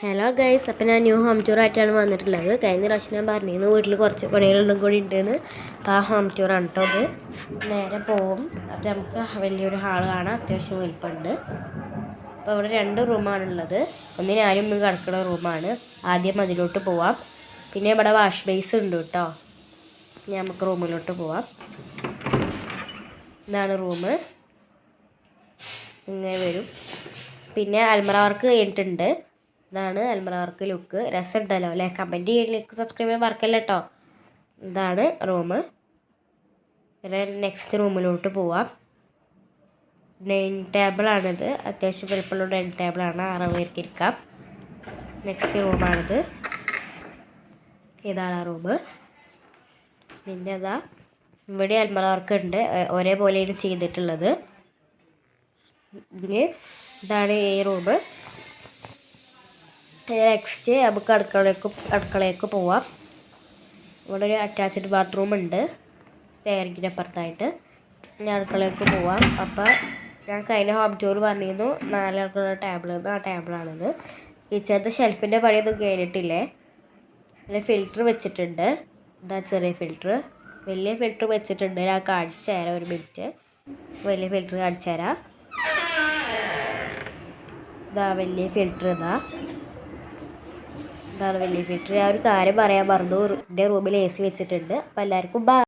Hello guys, അപ്പം ഞാൻ new home ടൂറായിട്ടാണ് വന്നിട്ടുള്ളത്. കഴിഞ്ഞ പ്രാവശ്യം ഞാൻ പറഞ്ഞിരുന്നു വീട്ടിൽ കുറച്ച് പണികളുണ്ടും കൂടി ഉണ്ടെന്ന്. അപ്പോൾ ആ ഹോം ടൂറാണ് കേട്ടോ അത്. നേരെ പോവും. അപ്പം നമുക്ക് വലിയൊരു ഹാൾ കാണാം, അത്യാവശ്യം വലിപ്പമുണ്ട്. അപ്പോൾ ഇവിടെ 2 റൂമാണുള്ളത്. ഒന്ന് ഞാനും ഇന്ന് കിടക്കുന്ന റൂമാണ്. ആദ്യം അതിലോട്ട് പോവാം. പിന്നെ ഇവിടെ വാഷ് ബേസ് ഉണ്ട് കേട്ടോ. ഇനി നമുക്ക് റൂമിലോട്ട് പോവാം. ഇതാണ് റൂം, ഇങ്ങനെ വരും. പിന്നെ അൽമറ വർക്ക് കഴിഞ്ഞിട്ടുണ്ട്. ഇതാണ് അൽമറ വർക്ക് ലുക്ക്. രസമുണ്ടല്ലോ അല്ലേ? കമൻറ്റ് ചെയ്യലേക്ക് സബ്സ്ക്രൈബ് ചെയ്യാൻ മറക്കല്ല കേട്ടോ. ഇതാണ് റൂം. പിന്നെ നെക്സ്റ്റ് റൂമിലോട്ട് പോവാം. ഡൈനിങ് ടേബിളാണിത്. അത്യാവശ്യം വലിപ്പമുള്ള ഡൈനിങ് ടേബിളാണ്, 6 പേർക്ക് ഇരിക്കാം. നെക്സ്റ്റ് റൂമാണിത്. ഇതാണ് ആ റൂം. പിന്നെ അതാ ഇവിടെ അൽമറ വർക്ക് ഉണ്ട്, ഒരേപോലെയാണ് ചെയ്തിട്ടുള്ളത്. ഇനി ഇതാണ് ഈ റൂം. നെക്സ്റ്റ് നമുക്ക് അടുക്കളയ്ക്ക് പോവാം. ഇവിടെ ഒരു അറ്റാച്ച്ഡ് ബാത്റൂം ഉണ്ട് സ്റ്റെയറിൻ്റെ അപ്പുറത്തായിട്ട്. ഇനി അടുക്കളയ്ക്ക് പോവാം. അപ്പോൾ ഞാൻ കഴിഞ്ഞ ഹോം ടൂർ പറഞ്ഞിരുന്നു 4 ആൾക്കുള്ള ടേബിൾ. ആ ടേബിളാണിത്. കിച്ചണത്തെ ഷെൽഫിൻ്റെ പണിയൊന്നും കഴിഞ്ഞിട്ടില്ലേ. പിന്നെ ഫിൽറ്റർ വെച്ചിട്ടുണ്ട്. ഇതാ ചെറിയ ഫിൽറ്റർ. വലിയ ഫിൽറ്റർ വെച്ചിട്ടുണ്ട്. ഞാൻ കാണിച്ചു തരാം, ഒരു മിനിറ്റ്. വലിയ ഫിൽറ്റർ കാണിച്ചു തരാം. ഇതാ വലിയ ഫിൽറ്റർ. ഇതാണ് വലിയ ഫിൽറ്റർ. ഞാൻ ഒരു കാര്യം പറയാൻ മറന്നു. എൻ്റെ റൂമിൽ AC വെച്ചിട്ടുണ്ട്. അപ്പോൾ എല്ലാവർക്കും ബൈ.